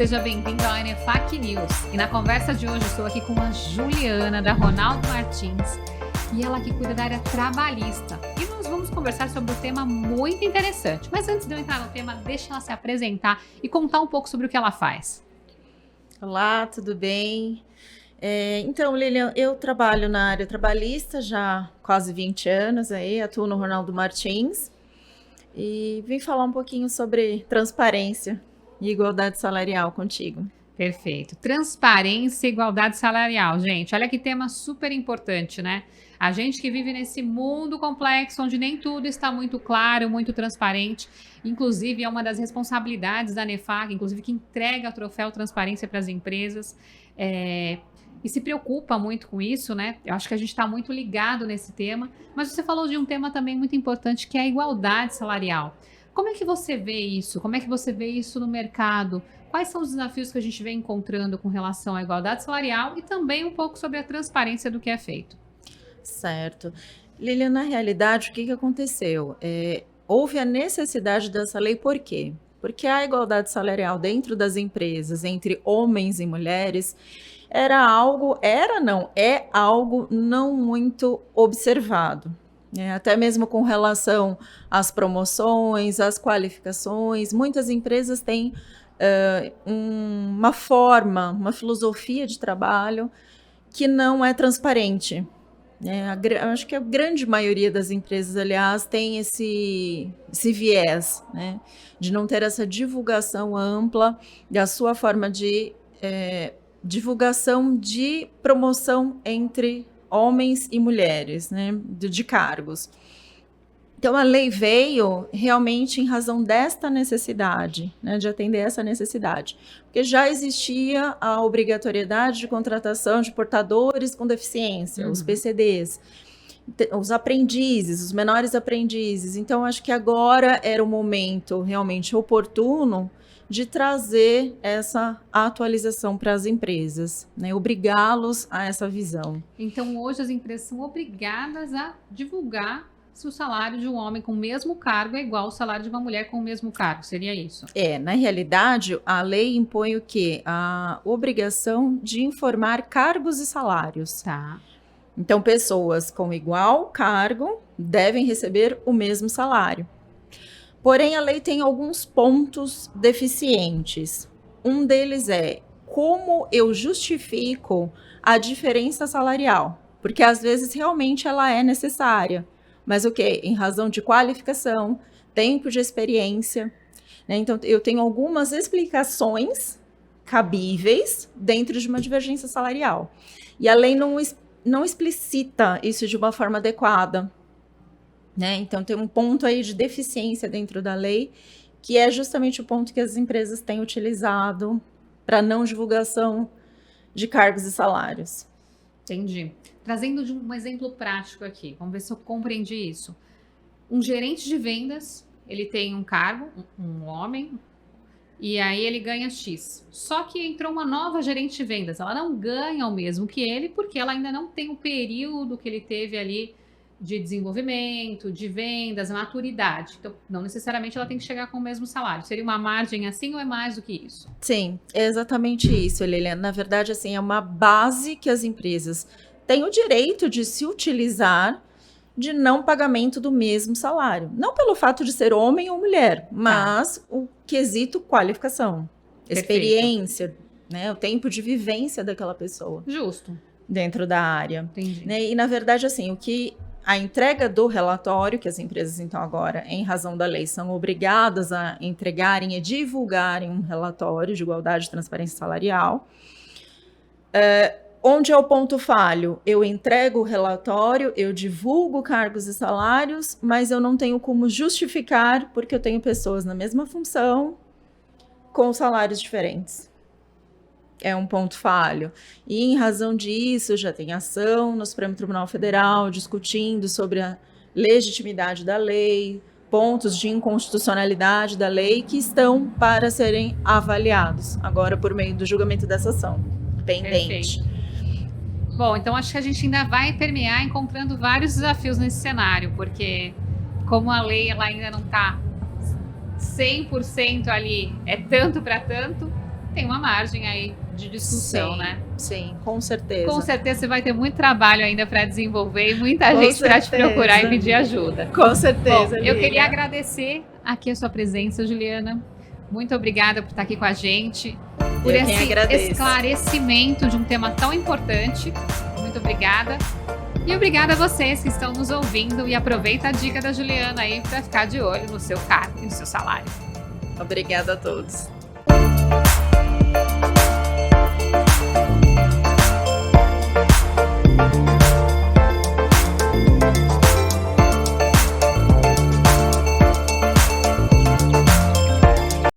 Seja bem-vindo ao NFAQ News. E na conversa de hoje estou aqui com a Juliana, da Ronaldo Martins, e ela que cuida da área trabalhista. E nós vamos conversar sobre um tema muito interessante. Mas antes de eu entrar no tema, deixa ela se apresentar e contar um pouco sobre o que ela faz. Olá, tudo bem? Então, Lilian, eu trabalho na área trabalhista já há quase 20 anos, atuo no Ronaldo Martins e vim falar um pouquinho sobre transparência e igualdade salarial contigo. Perfeito. Transparência e igualdade salarial. Gente, olha que tema super importante, né? A gente que vive nesse mundo complexo, onde nem tudo está muito claro, muito transparente. Inclusive, é uma das responsabilidades da NFAQ, inclusive que entrega o troféu Transparência para as empresas. E se preocupa muito com isso, né? Eu acho que a gente está muito ligado nesse tema. Mas você falou de um tema também muito importante, que é a igualdade salarial. Como é que você vê isso? Como é que você vê isso no mercado? Quais são os desafios que a gente vem encontrando com relação à igualdade salarial e também um pouco sobre a transparência do que é feito? Certo. Lilian, na realidade, o que aconteceu? Houve a necessidade dessa lei, por quê? Porque a igualdade salarial dentro das empresas, entre homens e mulheres, é algo não muito observado. Até mesmo com relação às promoções, às qualificações, muitas empresas têm uma filosofia de trabalho que não é transparente. Acho que a grande maioria das empresas, aliás, tem esse viés, né, de não ter essa divulgação ampla da sua forma de divulgação de promoção entre homens e mulheres, né, de cargos. Então, a lei veio realmente em razão desta necessidade, né, de atender essa necessidade, porque já existia a obrigatoriedade de contratação de portadores com deficiência, os PCDs, os aprendizes, os menores aprendizes. Então, acho que agora era o momento realmente oportuno de trazer essa atualização para as empresas, né, obrigá-los a essa visão. Então, hoje as empresas são obrigadas a divulgar se o salário de um homem com o mesmo cargo é igual ao salário de uma mulher com o mesmo cargo, seria isso? Na realidade, a lei impõe o quê? A obrigação de informar cargos e salários. Tá. Então, pessoas com igual cargo devem receber o mesmo salário. Porém, a lei tem alguns pontos deficientes. Um deles é como eu justifico a diferença salarial, porque às vezes realmente ela é necessária. Mas o quê? Em razão de qualificação, tempo de experiência, né? Então, eu tenho algumas explicações cabíveis dentro de uma divergência salarial. E a lei não explicita isso de uma forma adequada, né? Então, tem um ponto aí de deficiência dentro da lei, que é justamente o ponto que as empresas têm utilizado para não divulgação de cargos e salários. Entendi. Trazendo um exemplo prático aqui, vamos ver se eu compreendi isso. Um gerente de vendas, ele tem um cargo, um homem, e aí ele ganha X. Só que entrou uma nova gerente de vendas, ela não ganha o mesmo que ele, porque ela ainda não tem o período que ele teve ali de desenvolvimento, de vendas, maturidade. Então, não necessariamente ela tem que chegar com o mesmo salário. Seria uma margem assim ou é mais do que isso? Sim, é exatamente isso, Lilian. Na verdade, assim, é uma base que as empresas têm o direito de se utilizar de não pagamento do mesmo salário. Não pelo fato de ser homem ou mulher, mas o quesito qualificação, experiência, né, o tempo de vivência daquela pessoa. Justo. Dentro da área. Entendi. Né? E, na verdade, assim, a entrega do relatório, que as empresas, então, agora, em razão da lei, são obrigadas a entregarem e divulgarem um relatório de igualdade e transparência salarial. Onde é o ponto falho? Eu entrego o relatório, eu divulgo cargos e salários, mas eu não tenho como justificar, porque eu tenho pessoas na mesma função com salários diferentes. É um ponto falho. E em razão disso, já tem ação no Supremo Tribunal Federal discutindo sobre a legitimidade da lei, pontos de inconstitucionalidade da lei que estão para serem avaliados agora por meio do julgamento dessa ação pendente. Perfeito. Bom, então acho que a gente ainda vai permear encontrando vários desafios nesse cenário, porque como a lei ela ainda não está 100% ali, é tanto para tanto, tem uma margem aí de discussão, Sim, né? sim, com certeza. Com certeza você vai ter muito trabalho ainda para desenvolver e muita Com gente para te certeza. procurar e pedir ajuda. Com certeza, Bom, eu amiga. queria agradecer aqui a sua presença, Juliana. Muito obrigada por estar aqui com a gente, por Eu quem esse agradeço. esclarecimento de um tema tão importante. Muito obrigada. E obrigada a vocês que estão nos ouvindo, e aproveita a dica da Juliana aí para ficar de olho no seu cargo e no seu salário. Obrigada a todos.